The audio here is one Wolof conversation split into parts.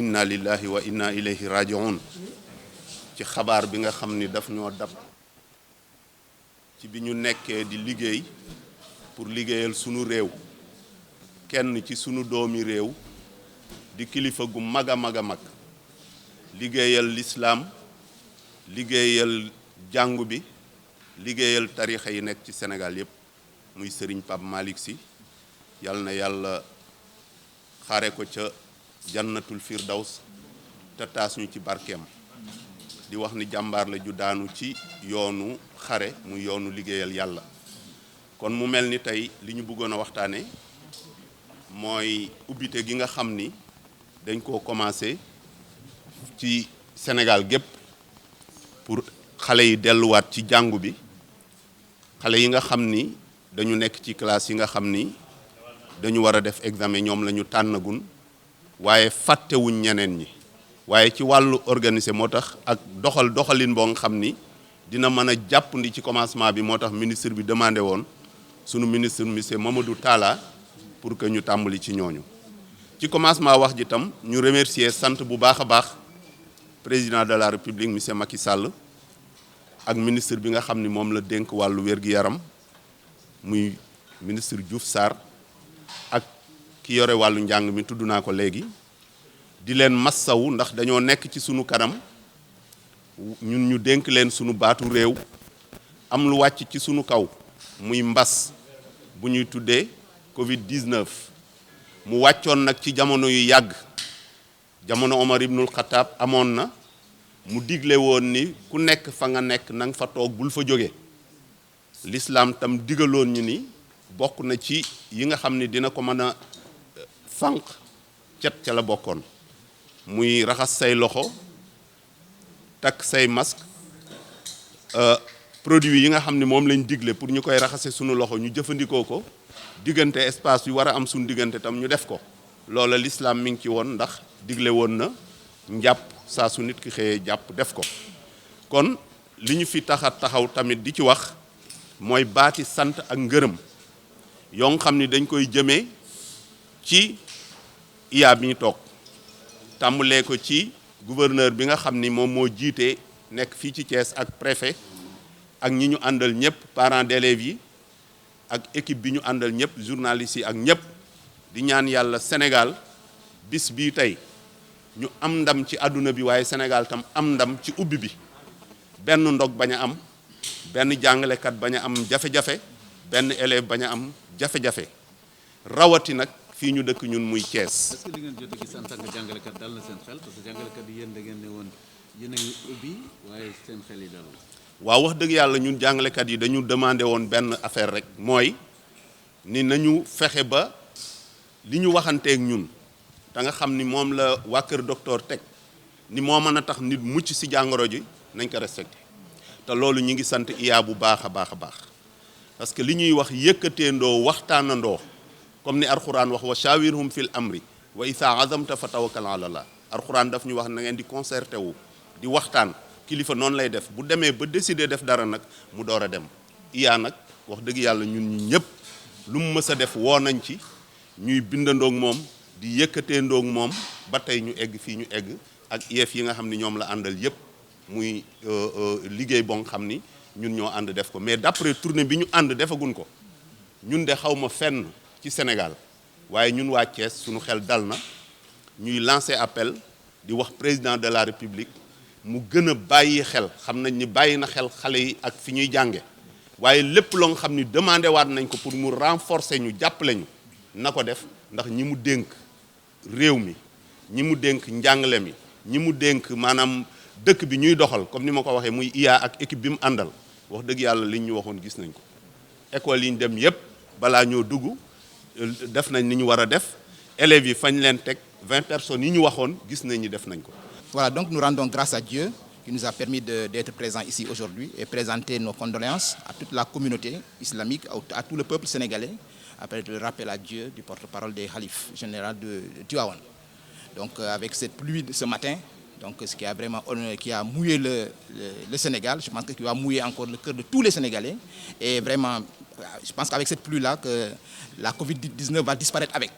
inna lillahi wa inna ilayhi raji'un ci xabaar bi nga xam ni daf ñoo dab ci bi ñu nekkee di liggéey pour liggéeyal sunu réew kenn ci sunu doomi réew di kilifa gu mag a mag a mag liggéeyal lislaam liggéeyal jàngu bi liggéeyal tarixa yi nekk ci Sénégal yépp muy Serigne Pape Malick Sy yal na yàlla xaare ko ca jannatul firdaws te taas ñu ci barkeem di wax ni jàmbaar la ju daanu ci yoonu xare muy yoonu liggéeyal yàlla kon mu mel ni tey li ñu bëggoon a waxtaane mooy ubbite gi nga xam ni dañ koo commencé ci Sénégal gépp pour xale yi delluwaat ci jàngu bi xale yi nga xam ni dañu nekk ci classe yi nga xam ni dañu war a def examen ñoom la ñu tànnagun waaye fàttewuñ ñeneen ñi waaye ci wàllu organisé moo tax ak doxalin boo nga xam ni dina mën a jàppandi ci commencement bi moo tax ministre bi demandé woon sunu ministre monsieur Mamadou Talla pour que ñu tàmbali ci ñooñu ci commencement wax ji tam ñu remercier sant bu baax a baax président de la république monsieur Macky Sall ak ministre bi nga xam ni moom la dénk wàllu wér-gi-yaram muy ministre Diouf Sarr ak ki yore wàllu njàng mi tudd naa ko léegi di leen massawu ndax dañoo nekk ci sunu kanam ñun ñu dénk leen sunu baatu réew am lu wàcc ci sunu kaw muy mbas bu ñuy tuddee Covid-19 mu wàccoon nag ci jamono yu yàgg jamono Omar ibnul Xataab amoon na mu digle woon ni ku nekk fa nga nekk na nga fa toog bul fa jóge l'islam tam digaloon ñu ni bokk na ci yi nga xam ni dina ko mën a fànq cet ca la bokkoon muy raxas say loxo takk say masque produit yi nga xam ni moom lañ digle pour ñu koy raxase sunu loxo ñu jëfandikoo ko diggante espace yu war a am suñu diggante tam ñu def ko loola l'islam mi ngi ci woon ndax digle woon na njàpp saa su nit ki xëyee jàpp def ko kon li ñu fi taxaw tamit di ci wax mooy baati sant ak ngërëm yoo nga xam ni dañ koy jëmee ci IA bi ñu toog tàmbalee ko ci gouverneur bi nga xam ni moom moo jiite nekk fii ci Thiès ak préfet ak ñi ñu àndal ñëpp parents d'élèves yi ak équipe bi ñu àndal ñëpp journalistes yi ak ñëpp di ñaan yàlla Sénégal bis bii tey ñu am ndam ci àdduna bi waaye Sénégal tam am ndam ci ubbi bi benn ndog bañ a am benn jàngalekat bañ a am jafe-jafe benn élève bañ a am jafe-jafe rawati nag fii ñu dëkk ñun muy Thiès. est-ce que li ngeen jot a gis en tant que jàngalekat dal na seen xel parce que jàngalekat yi yéen da ngeen ne woon yéen a ngi ubbi waaye seen xel yi dalul. waaw wax dëgg yàlla ñun jàngalekat yi dañu demandé woon benn affaire rek mooy ni nañu fexe ba li ñu waxanteeg ñun te nga xam ni moom la waa kër docteur teg ni moo mën a tax nit mucc ci jàngoro ji nañ ko respecté te loolu ñu ngi sant IA bu baax a baax a baax parce que li ñuy wax yëkkateendoo waxtaanandoo comme ni alxuraan wax wa shawirhum fil amri wa isa azamta fa tawakkal ala Allah alxuraan daf ñu wax na ngeen di concerté wu di waxtaan kilifa noonu lay def bu demee ba décider def dara nag mu door a dem IA nag wax dëgg yàlla ñun ñu ñëpp lu mu mës a def woo nañ ci ñuy bindandoog moom di yëkkateendoo moom ba tey ñu egg fii ñu egg ak IEF yi nga xam ni ñoom la àndal yëpp muy liggéey boo nga xam ni ñun ñoo ànd def ko mais d'après tournée bi ñu ànd defagun ko ñun de xaw ma fenn ci Sénégal waaye ñun waa Thiès suñu xel dal na ñuy lancer appel di wax président de la République mu gën a bàyyi xel xam nañ ni bàyyi na xel xale yi ak fi ñuy jànge waaye lépp loo nga xam ni demandé waat nañ ko pour mu renforcer ñu jàppale ñu na ko def ndax ñi mu dénk réew mi ñi mu dénk njàngale mi ñi mu dénk maanaam dëkk bi ñuy doxal comme ni ma ko waxee muy IA ak équipe bi mu àndal wax dëgg yàlla li ñu waxoon gis nañ ko école yi ñu dem yépp balaa ñoo dugg def nañ ni ñu war a def élèves yi fañ leen teg 20 personnes yi ñu waxoon gis nañ ni def nañ ko. Voilà, donc nous rendons grâce à Dieu qui nous a permis d'être présents ici aujourd'hui et présenter nos condoléances à toute la communauté islamique, à tout le peuple sénégalais, après le rappel à Dieu du porte-parole des khalifes général de Tivaouane. Donc avec cette pluie de ce matin, donc ce qui a vraiment qui a mouillé le Sénégal, je pense que qui va mouiller encore le cœur de tous les Sénégalais. Et vraiment, je pense qu'avec cette pluie-là, que la Covid-19 va disparaître avec.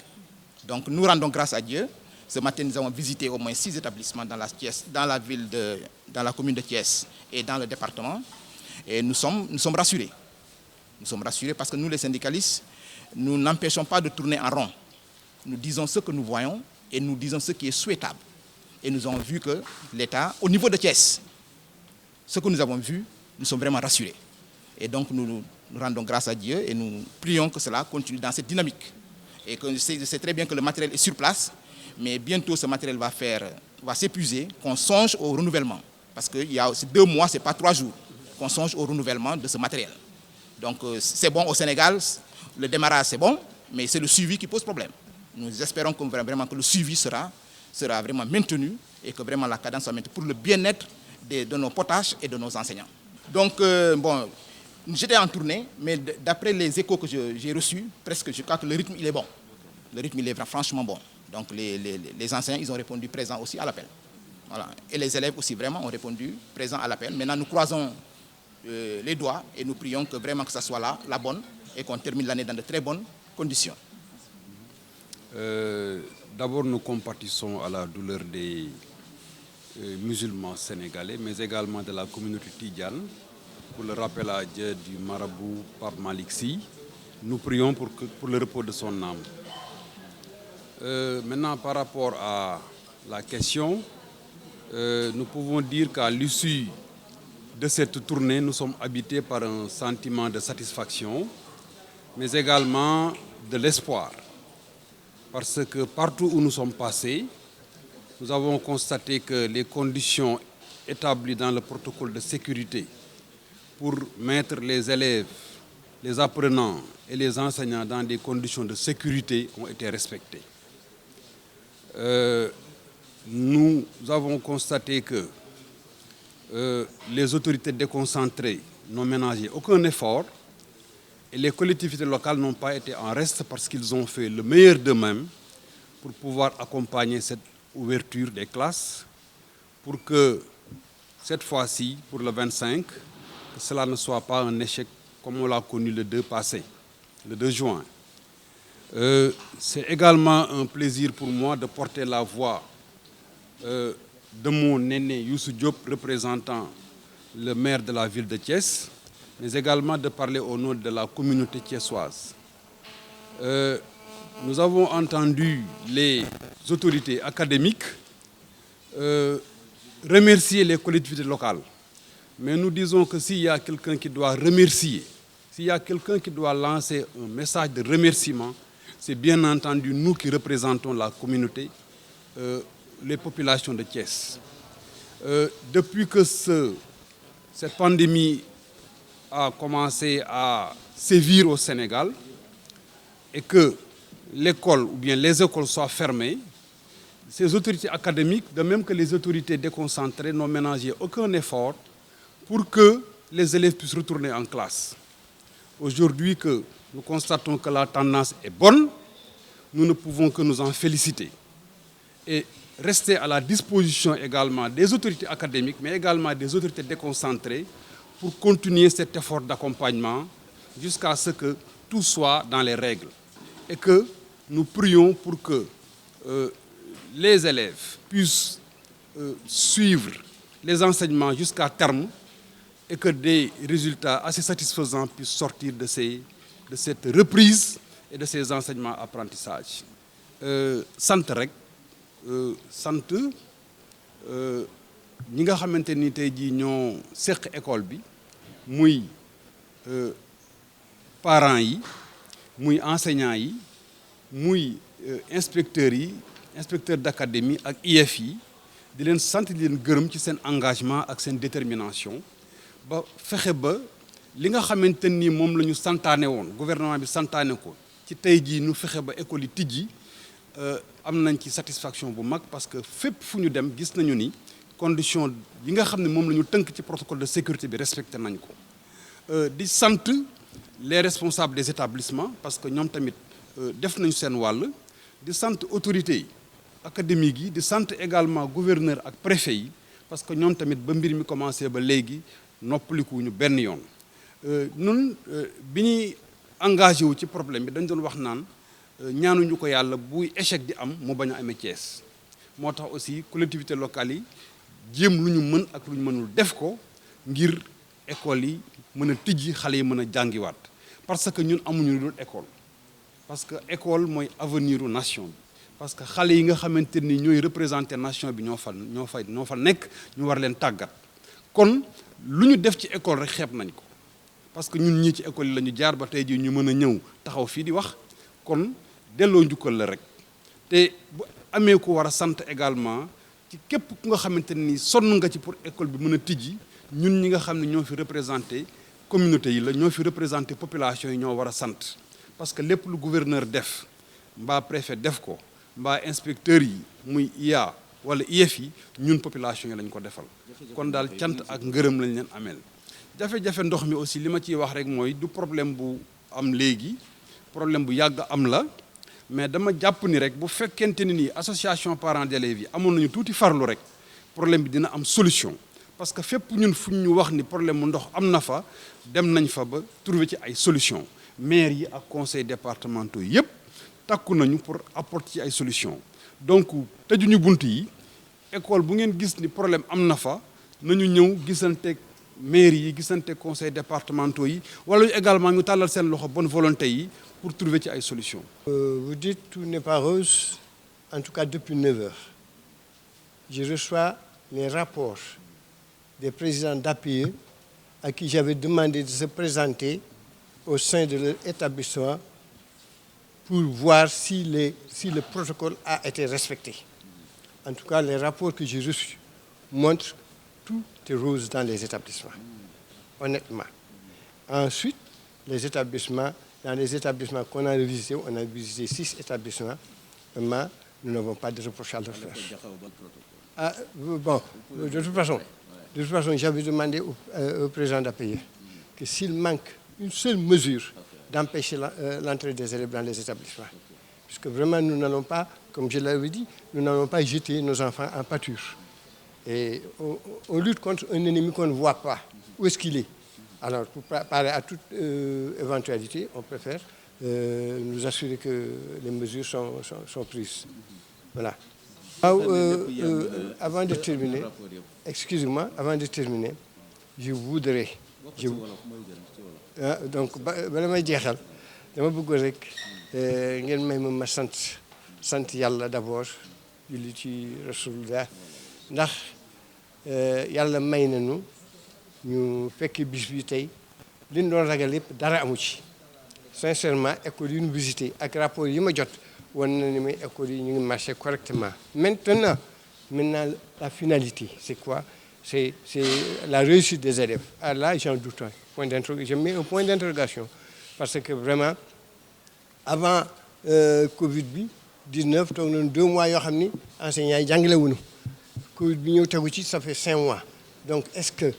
Donc nous rendons grâce à Dieu. Ce matin, nous avons visité au moins 6 établissements dans la commune de Thiès et dans le département. Et nous sommes rassurés. Nous sommes rassurés parce que nous, les syndicalistes, nous n'empêchons pas de tourner en rond. Nous disons ce que nous voyons et nous disons ce qui est souhaitable. Et nous avons vu que l'État, au niveau de Thiès, ce que nous avons vu, nous sommes vraiment rassurés. Et donc nous rendons grâce à Dieu et nous prions que cela continue dans cette dynamique. Et que je sais très bien que le matériel est sur place, mais bientôt ce matériel va s'épuiser, qu'on songe au renouvellement. Parce que c'est 2 mois, ce n'est pas 3 jours, qu'on songe au renouvellement de ce matériel. Donc c'est bon au Sénégal, le démarrage c'est bon, mais c'est le suivi qui pose problème. Nous espérons vraiment que le suivi sera vraiment maintenu et que vraiment la cadence soit maintenue pour le bien-être de nos potages et de nos enseignants. Donc, bon, j'étais en tournée, mais d'après les échos que j'ai reçus, presque je crois que le rythme il est bon. Le rythme il est franchement bon. Donc les enseignants, ils ont répondu présents aussi à l'appel. Voilà. Et les élèves aussi vraiment ont répondu présents à l'appel. Maintenant, nous croisons les doigts et nous prions que vraiment que ça soit là, la bonne, et qu'on termine l'année dans de très bonnes conditions. D'abord, nous compatissons à la douleur des musulmans sénégalais, mais également de la communauté tidjane, pour le rappel à Dieu du marabout Pape Malick Sy. Nous prions pour le repos de son âme. Maintenant, par rapport à la question, nous pouvons dire qu'à l'issue de cette tournée, nous sommes habités par un sentiment de satisfaction, mais également de l'espoir. Parce que partout où nous sommes passés, nous avons constaté que les conditions établies dans le protocole de sécurité pour mettre les élèves, les apprenants et les enseignants dans des conditions de sécurité ont été respectées. Nous avons constaté que les autorités déconcentrées n'ont ménagé aucun effort et les collectivités locales n'ont pas été en reste parce qu'ils ont fait le meilleur d'eux-mêmes pour pouvoir accompagner cette ouverture des classes pour que cette fois-ci, pour le 25, que cela ne soit pas un échec comme on l'a connu le 2 passé, le 2 juin. C'est également un plaisir pour moi de porter la voix de mon aîné Youssou Diop, représentant le maire de la ville de Thiès, mais également de parler au nom de la communauté thiessoise. Nous avons entendu les autorités académiques remercier les collectivités locales. Mais nous disons que s'il y a quelqu'un qui doit remercier, s'il y a quelqu'un qui doit lancer un message de remerciement, c'est bien entendu nous qui représentons la communauté, les populations de Thiès. Depuis que cette pandémie a commencé à sévir au Sénégal et que l'école ou bien les écoles soient fermées, ces autorités académiques, de même que les autorités déconcentrées, n'ont ménagé aucun effort pour que les élèves puissent retourner en classe. Aujourd'hui que nous constatons que la tendance est bonne, nous ne pouvons que nous en féliciter. Et rester à la disposition également des autorités académiques, mais également des autorités déconcentrées, pour continuer cet effort d'accompagnement jusqu'à ce que tout soit dans les règles. Et que nous prions pour que les élèves puissent suivre les enseignements jusqu'à terme et que des résultats assez satisfaisants puissent sortir de cette reprise et de ces enseignements apprentissages. Sant rek sant ñi nga xamante ni tey jii ñoo seq école bi muy parents yi muy enseignants yi muy inspecteurs yi inspecteur d'académie ak IEF yi di leen sant di leen gërëm ci seen engagement ak seen détermination ba fexe ba li nga xamante ni moom la ñu santaane woon gouvernement bi santaane ko ci tey jii ñu fexe ba école yi tijji am nañ ci satisfaction bu mag parce que fépp fu ñu dem gis nañu ni condition yi nga xam ne moom la ñu tënk ci protocole de sécurité bi respecté nañ ko di sant les responsables des établissements parce que ñoom tamit def nañu seen wàll di sant autorités yi académiques yi di sant également gouverneur ak préfet yi parce que ñoom tamit ba mbir mi commencé ba léegi noppalikuñu benn yoon nun bi ñuy engagé wu ci problème bi dañ doon wax naan ñaanuñu ko yàlla buy échec di am mu bañ a amee Thiès moo tax aussi collectivités locales yi jéem lu ñu mën ak lu ñu mënul def ko ngir école yi mën a tijji xale yi mën a jàngiwaat parce que ñun amuñu lu dul école parce que école mooy avenir u nation bi parce que xale yi nga xamante ni ñooy représenter nation bi ñoo fa nekk ñu war leen tàggat kon lu ñu def ci école rek xeeb nañ ko parce que ñun ñii ci école yi la ñu jaar ba tey jii ñu mën a ñëw taxaw fii di wax kon delloo njukkal la rek te bu amee ko war a sant également ci képp ku nga xamante ni sonn nga ci pour école bi mën a tijji ñun ñi nga xam ne ñoo fi représenté communauté yi la ñoo fi représenté population yi ñoo war a sant parce que lépp lu gouverneur def mbaa préfet def ko mbaa inspecteurs yi muy IA wala IEF yi ñun population yi lañ ko defal kon daal cant ak ngërëm lañ leen ameel jafe-jafe ndox mi aussi li ma ciy wax rek mooy du problème bu am léegi problème bu yàgg am la mais dama jàpp ni rek bu fekkente ni nii association parents d'élèves yi amoon nañu tuuti farlu rek problème bi dina am solution parce que fépp ñun fu ñu wax ni problème mu ndox am na fa dem nañ fa ba trouver ci ay solution maire yi ak conseil départementaux yépp takku nañu pour apporter ci ay solution donc tëjuñu bunt yi école bu ngeen gis ni problème am na fa nañu ñëw gisante maire yi gisante conseil départementaux yi wala également ñu tàllal seen loxo bonne volonté yi pour trouver ci ay solution Vous dites tout n'est pas rose, en tout cas depuis 9 heures. Je reçois les rapports des présidents d'APE à qui j'avais demandé de se présenter au sein de leur établissement pour voir si le protocole a été respecté. En tout cas, les rapports que j'ai reçus montrent que tout est rose dans les établissements, honnêtement. Ensuite, dans les établissements qu'on a visités, on a visité 6 établissements, vraiment, nous n'avons pas de reproche à leur faire. Ah, bon, de toute façon, j'avais demandé au président d'APE que s'il manque une seule mesure d'empêcher l'entrée des élèves dans les établissements, puisque vraiment nous n'allons pas, comme je l'avais dit, nous n'allons pas jeter nos enfants en pâture. Et on lutte contre un ennemi qu'on ne voit pas. Où est-ce qu'il est? Alors, pour parer à toute éventualité, on préfère nous assurer que les mesures sont prises. Voilà. Avant de terminer, excusez-moi, avant de terminer, je voudrais... donc, bala may jeexal dama bëggoon rek ngeen may ma sant yàlla d'abord julli ci Rasulullah ndax yàlla may nañu ñu fekk bis bi tey li ñu doon ragal yëpp dara amu ci sincèrement école yi ñu visité ak rapport yi ma jot wan na ni may école yi ñu ngi marché correctement maintenant la finalité c'est quoi? C'est la réussite des élèves. Ah là, j'en doute. Je mets un point d'interrogation. Parce que vraiment, avant Covid-19, donc 2 mois, les enseignants ont Covid-19, ça fait 5 mois. Donc, est-ce que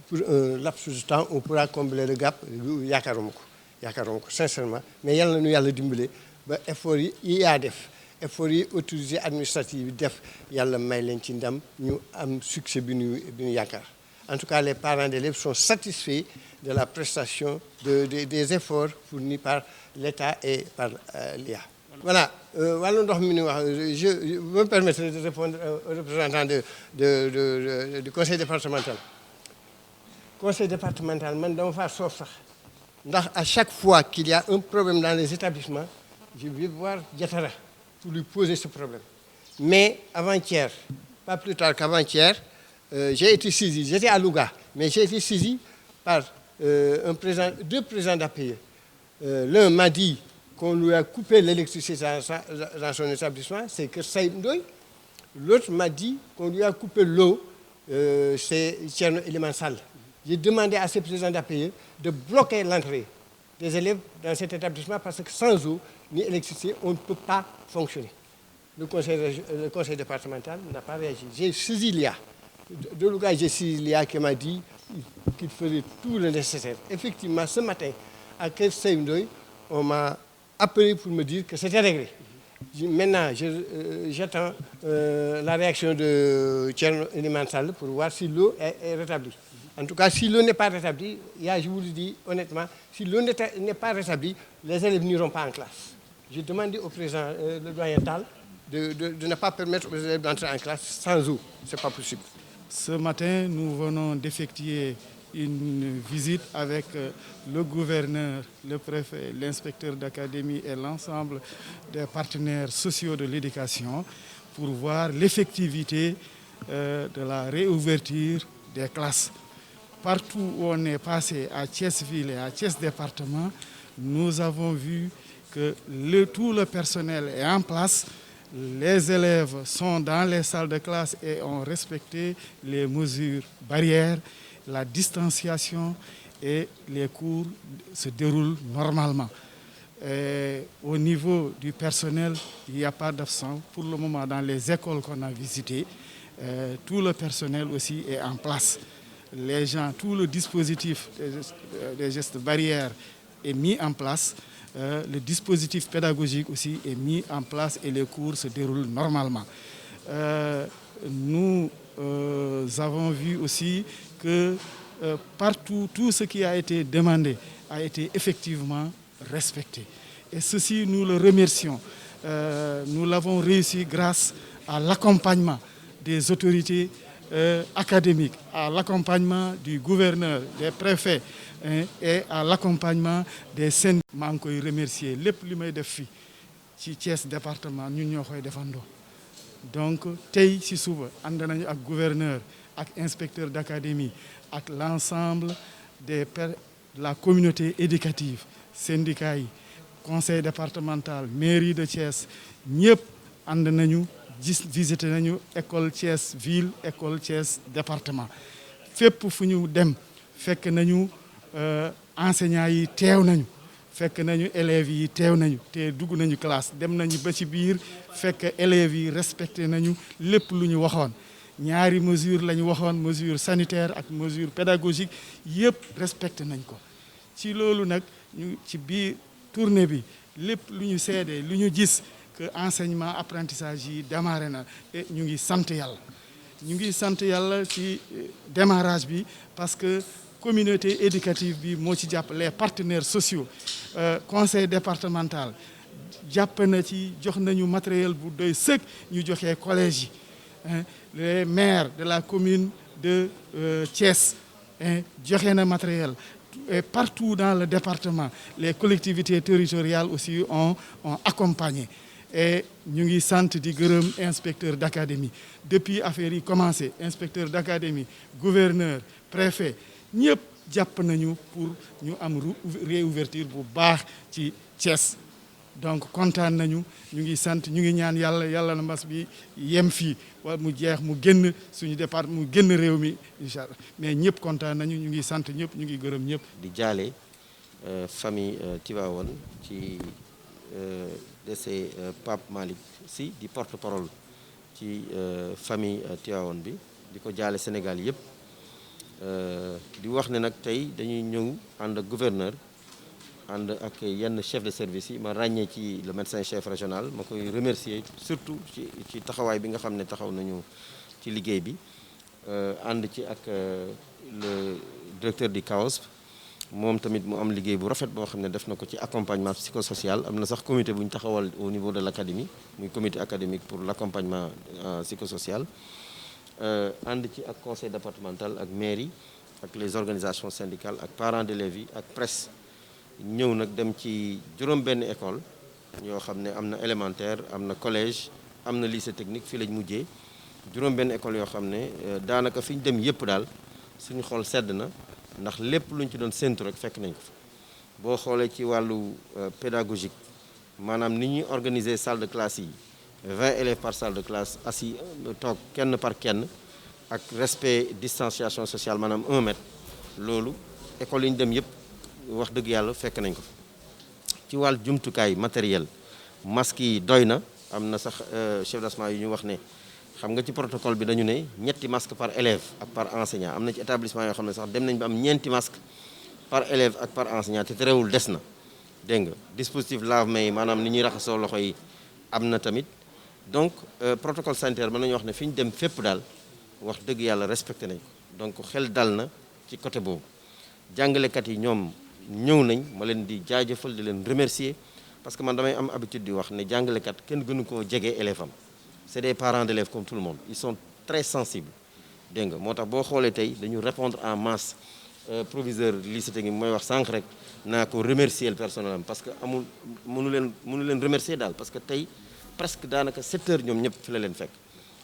pour un laps de temps, on pourra combler le gap? Sincèrement. Mais il y a le dimbali, effort il y a des effort yi autorité administrative def yàlla may leen ci ndam ñu am succès bi ñu yaakaar. En tout cas, les parents d'élèves sont satisfaits de la prestation des efforts fournis par l'État et par l'IA. Voilà, wàllu ndox mi ni wax je me permettrai de répondre aux représentants du conseil départemental. Conseil départemental, man dama faa soof sax ndax à chaque fois qu'il y a un problème dans les établissements, je vais voir Diatara pour lui poser ce problème. Mais avant-hier, pas plus tard qu'avant-hier, j'ai été saisi, j'étais à Louga, mais j'ai été saisi par 2 présidents d'APE. L'un m'a dit qu'on lui a coupé l'électricité dans son établissement, c'est que Saïd Ndoye. L'autre m'a dit qu'on lui a coupé l'eau, c'est Thierno Eliman Sall. J'ai demandé à ces présidents d'APE de bloquer l'entrée des élèves dans cet établissement parce que sans eau ni électricité, on ne peut pas fonctionner. Le conseil départemental n'a pas réagi. J'ai saisi l'IA. De Louga, j'ai saisi l'IA qui m'a dit qu'il faisait tout le nécessaire. Effectivement, ce matin, à Kef-Saïmdoy, on m'a appelé pour me dire que c'était réglé. Maintenant, j'attends la réaction de Thierno Eliman Sall pour voir si l'eau est rétablie. En tout cas, si l'eau n'est pas rétablie, je vous le dis honnêtement, si l'eau n'est pas rétablie, les élèves n'iront pas en classe. J'ai demandé au président, le doyen Tal, de ne pas permettre aux élèves d'entrer en classe sans eau. Ce n'est pas possible. Ce matin, nous venons d'effectuer une visite avec le gouverneur, le préfet, l'inspecteur d'académie et l'ensemble des partenaires sociaux de l'éducation pour voir l'effectivité de la réouverture des classes. Partout où on est passé, à Thiès-Ville et à Thiès-Département, nous avons vu que tout le personnel est en place. Les élèves sont dans les salles de classe et ont respecté les mesures barrières, la distanciation et les cours se déroulent normalement. Et au niveau du personnel, il n'y a pas d'absent. Pour le moment, dans les écoles qu'on a visitées, tout le personnel aussi est en place. Les gens, tout le dispositif des gestes barrières est mis en place. Le dispositif pédagogique aussi est mis en place et les cours se déroulent normalement. Nous avons vu aussi que partout, tout ce qui a été demandé a été effectivement respecté. Et ceci, nous le remercions. Nous l'avons réussi grâce à l'accompagnement des autorités académiques, à l'accompagnement du gouverneur, des préfets et à l'accompagnement des syndicats. maa ngi koy remercier lépp li may def fii ci Thiès département ñun ñoo koy defandoo donc tey ci suba ànd nañu ak gouverneur ak inspecteur d'académie ak l'ensemble de la communauté éducative syndicats yi conseil départemental mairie de Thiès ñëpp ànd nañu visité nañu école Thiès ville école Thiès département fépp fu ñu dem fekk nañu enseignants yi teew nañu fekk nañu élèves yi teew nañu te dugg nañu classe dem nañu ba ci biir fekk élèves yi respecté nañu lépp lu ñu waxoon ñaari mesure la ñu waxoon mesure sanitaire ak mesure pédagogique yëpp respecté nañ ko ci loolu nag ñu ci biir tournée bi lépp lu ñu seede lu ñu gis que enseignement apprentissage yi démarré na et ñu ngi sant yàlla ci démarrage bi parce que communauté éducative bi moo ci jàpp les partenaires sociaux conseil départemental jàpp na ci jox nañu matériel bu doy sëkk ñu joxee collège yi les maires de la commune de Thiès joxe na matériel et partout dans le département les collectivités territoriales aussi ont accompagné et ñu ngi sant di gërëm inspecteur d'académie depuis affaire yi commencé inspecteur d'académie gouverneur préfet ñëpp jàpp nañu pour ñu am réouverture bu baax ci Thiès donc kontaan nañu ñu ngi sant ñu ngi ñaan yàlla na mbas bi yem fii wala mu jeex mu génn suñu département mu génn réew mi incha allah mais ñëpp kontaan nañu ñu ngi sant ñëpp ñu ngi gërëm ñëpp. di jaale famille Tivaouane ci décès Pape Malick Sy di porte-parole ci famille Tivaouane bi di ko jaale Sénégal yëpp. di wax ne nag tey dañuy ñëw ànd ak gouverneur ànd ak yenn chef de service yi ma ràññee ci le médecin chef régional ma koy remercier surtout ci taxawaay bi nga xam ne taxaw nañu ci liggéey bi ànd ci ak le directeur du CAOSP moom tamit mu am liggéey bu rafet boo xam ne def na ko ci accompagnement psychosocial am na sax comité bu ñu taxawal au niveau de l'académie muy comité académique pour l'accompagnement psychosocial ànd ci ak conseil départemental ak mairie ak les organisations syndicales ak parents d'élèves yi ak presse ñëw nag dem ci juróom-benn école yoo xam ne am na élémentaire am na collège am na lycée technique fii lañ mujjee juróom-benn école yoo xam ne daanaka fi ñu dem yëpp daal suñu xol sedd na ndax lépp luñ ci doon séntu rek fekk nañ ko fa boo xoolee ci wàllu pédagogique maanaam ni ñuy organiser salle de classe yi 20 élèves par salle de classe assis toog kenn par kenn ak respect distanciation sociale maanaam 1 mètre loolu école yi ñu dem yëpp wax dëgg yàlla fekk nañ ko ci wàllu jumtukaay matériel masque yi doy na am na sax chef d'établissement yu ñu wax ne xam nga ci protocole bi dañu ne ñetti masque par élève ak par enseignant am na ci établissement yoo xam ne sax dem nañ ba am ñeenti masque par élève ak par enseignant te terewul des na dégg nga dispositif lave-mains yi maanaam ni ñuy raxasoo loxo yi am na tamit donc protocole sanitaire mën nañu wax ne fi ñu dem fépp daal wax dëgg yàlla respecté nañ ko donc xel dal na ci côté boobu jàngalekat yi ñoom ñëw nañ ma leen di jaajëfal di leen remercier parce que man damay am habitude di wax ne jàngalekat kenn gënu koo jege élève am c'est des parents d'élèves comme tout le monde ils sont très sensibles dégg nga moo tax boo xoolee tey dañu répondre en masse proviseur lycée technique mooy wax sànq rek naa ko remercier le personnel am parce que amul mënu leen remercier daal parce que tey presque daanaka 7 heures ñoom ñëpp fi la leen fekk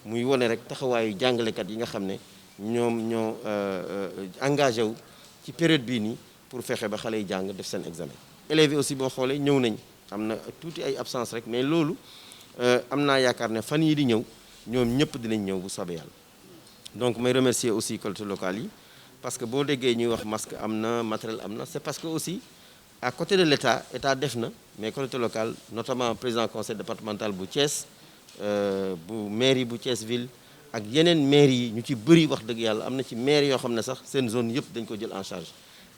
muy wone rek taxawaayu jàngalekat yi nga xam ne ñoom ñoo engagé wu ci période bii nii pour fexe ba xale yi jàng def seen examen. élèves yi aussi boo xoolee ñëw nañ am na tuuti ay absence rek mais loolu am naa yaakaar ne fan yi di ñëw ñoom ñëpp dinañ ñëw bu soobee yàlla donc may remercier aussi collectivités locales yi parce que boo déggee ñuy wax masque am na matériel am na c'est parce que aussi à côté de l'État def na mais collectivités locales notamment président conseil départemental bu Thiès bu mairie bu Thiès ville ak yeneen maire yi ñu ci bëri wax dëgg yàlla am na ci maire yoo xam ne sax seen zone yëpp dañ ko jël en charge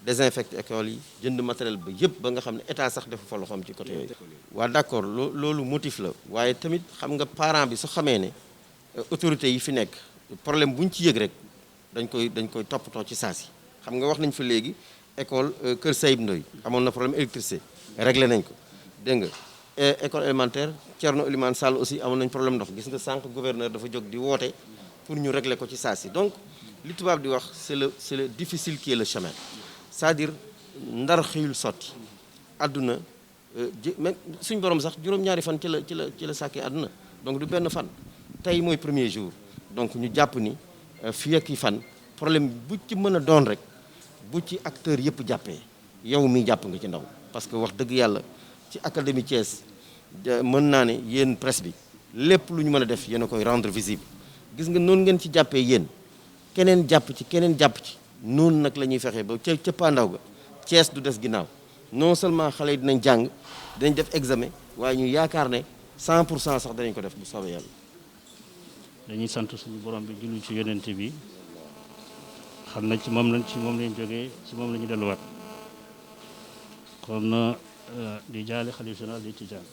désinfecter écoles yi jënd matériel ba yëpp ba nga xam ne état sax dafa fa loxoom ci côté yooyu. waaw d'accord loolu motif la waaye tamit xam nga parent bi su xamee ne autorités yi fi nekk problème bu ñu ci yëg rek dañ koy toppatoo ci saa si xam nga wax nañ fa léegi école Kër Sayib Ndoy amoon na problème électricité réglé nañ ko dégg nga école élémentaire Thierno Elimane Sall aussi amoon nañ problème ndox gis nga sànq gouverneur dafa jóg di woote pour ñu régler ko ci saa si donc li tubaab di wax c'est le difficile qui est le chemin c'est-à-dire ndar xëyul sotti àdduna même suñ borom sax juróom-ñaari fan ci la sàkkee àdduna donc du benn fan tey mooy premier jour donc ñu jàpp ni fii ak i fan problème bu ci mën a doon rek bu ci acteur yëpp jàppee yow mi jàpp nga ci ndaw parce que wax dëgg yàlla ci académie Thiès mën naa ne yéen presse bi lépp lu ñu mën a def yéen a koy rendre visible gis nga noonu ngeen ci jàppee yéen keneen jàpp ci noonu nag la ñuy fexee ba ca pandaw ga Thiès du des ginnaaw non seulement xale yi dinañ jàng dinañ def examen waaye ñu yaakaar ne 100% sax danañ ko def bu soobee yàlla. dañuy sant suñu borom bi julli ci yonent bi xam na ci moom lañ jógee ci moom la ñu delluwaat kon di jaale xalifa général di Tijaan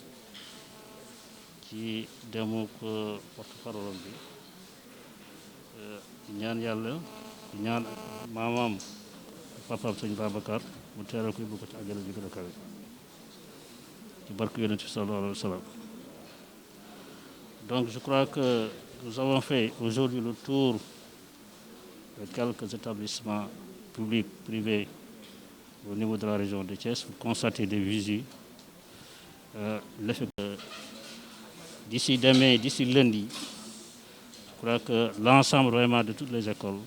ci demu ko porte-parole bi ñaan yàlla ñaan maamam papaam sëñ Babacar mu teeral ko yóbbu ko ci àjjana ji gën a kawe ci barke yonent bi sallallahu alayhi wa sallam. Donc je crois que nous avons fait aujourd'hui le tour de quelques établissements publics, privés au niveau de la région de Thiès pour constater des visu l'effet que d'ici demain, d'ici lundi, je crois que l'ensemble vraiment de toutes les écoles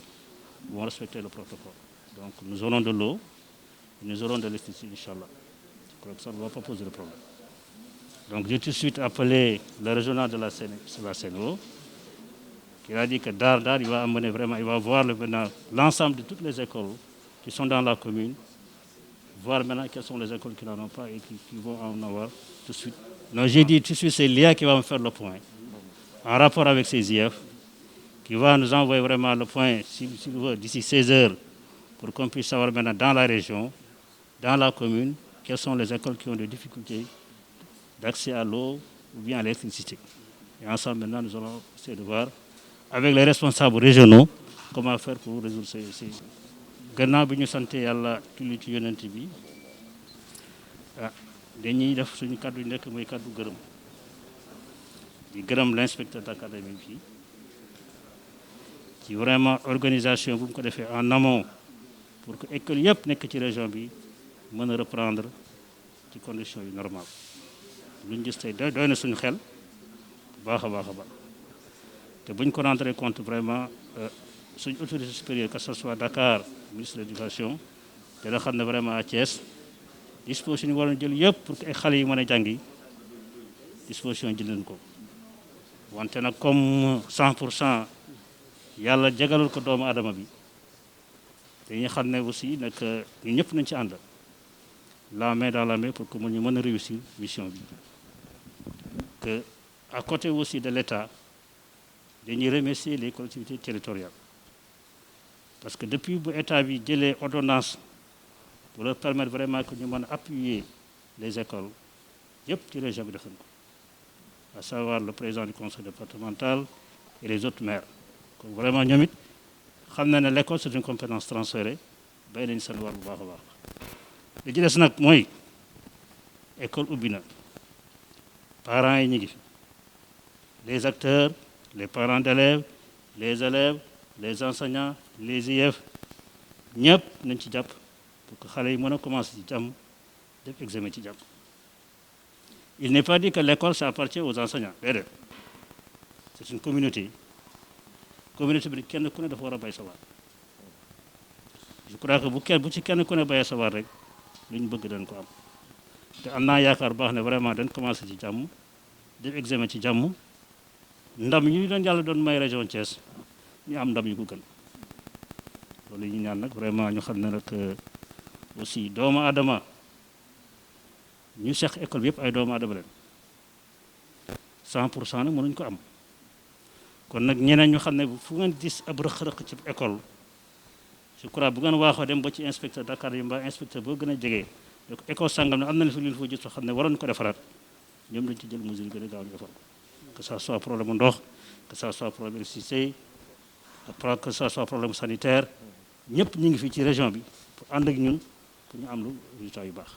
vont respecter le protocole. Donc nous aurons de l'eau, nous aurons de l'électricité, Inch'Allah. Je crois que ça ne va pas poser de problème. Donc j'ai tout de suite appelé le régional de la Sen'Eau, qui a dit que Dar, il va amener vraiment, il va voir l'ensemble de toutes les écoles qui sont dans la commune, voir maintenant quelles sont les écoles qui n'en ont pas et qui vont en avoir tout de suite. Donc j'ai dit tout de suite, c'est l'IA qui va me faire le point, en rapport avec ces IF, qui va nous envoyer vraiment le point, s'il veut, d'ici 16 heures, pour qu'on puisse savoir maintenant dans la région, dans la commune, quelles sont les écoles qui ont des difficultés d'accès à l'eau ou bien à l'électricité. Et ensemble, maintenant, nous allons essayer de voir, avec les responsables régionaux, comment faire pour résoudre ces... gannaaw bi ñu sante yàlla julli ci yonent bi dañuy def suñu kàddu yu nekk mooy kàddu gërëm di gërëm l'inspecteur d'académie bi ci vraiment organisation bu mu ko defee en amont pour que école yëpp nekk ci région bi mën a reprendre ci conditions yu normales lu ñu gis tey doy na suñu xel bu baax a baax te bu ñu ko rendre compte vraiment suñu autorité supérieure que ce soit Dakar ministre de l'éducation te la xam ne vraiment à Thiès disposition yi waroon jël yëpp pour que ay xale yi mën a jàngi disposition jël nañ ko wante nag comme 100% yàlla jagalul ko doomu adama bi dañuy xam ne aussi nag ñu ñëpp nañ ci ànd la main dans la main pour que ñu mën a réussir mission bi que à côté aussi de l'État dañuy remercier les collectivités territoriales parce que depuis bu état bi jëlee ordonnance pour leur permettre vraiment que ñu mën a appuyer les écoles yëpp ci région bi def nañ ko à savoir le président du conseil départemental et les autres maires donc vraiment ñoom it xam na ne l'école c'est une compétence transférée bay nañ seen war bu baax a baax li ci des nag mooy école ubbi na parents yi ñu ngi fi les acteurs les parents d'élèves les élèves les enseignants les IEF ñëpp nañ ci jàpp pour que xale yi mën a commencer ci jàmm def examen ci jàmm. Il n'est pas dit que l'école ça appartient aux enseignants déedéet c'est une communauté bi kenn ku ne dafa war a bay sa waar. Je crois que bu ci kenn ku ne bayee sa waar rek lu ñu bëgg dañ ko am te am naa yaakaar baax ne vraiment dañ commencé ci jàmm def examen ci jàmm ndam yi doon yàlla doon may région Thiès ñu am ndam yu ko gën loolu ñu ñaan nag vraiment ñu xam ne nag aussi doomu aadama ñu seq école bi yëpp ay doomu aadama leen 100% nag mënuñ ko am kon nag ñeneen ñu xam ne fu ngeen gis ab rëq-rëq ci école je crois bu ngeen waaxoo dem ba ci inspecteur Dakar yi mbaa inspecteur boo gën a jege donc école sangam ne am na fi lu ñu fa gis soo xam ne waroon ko defaraat ñoom dañ ci jël mesure gën a gaaw ñu defar ko que ça soit problème ndox que ça soit problème électricité que ça soit problème sanitaire ñëpp ñu ngi fii ci région bi pour ànd ak ñun pour ñu am lu résultat yu baax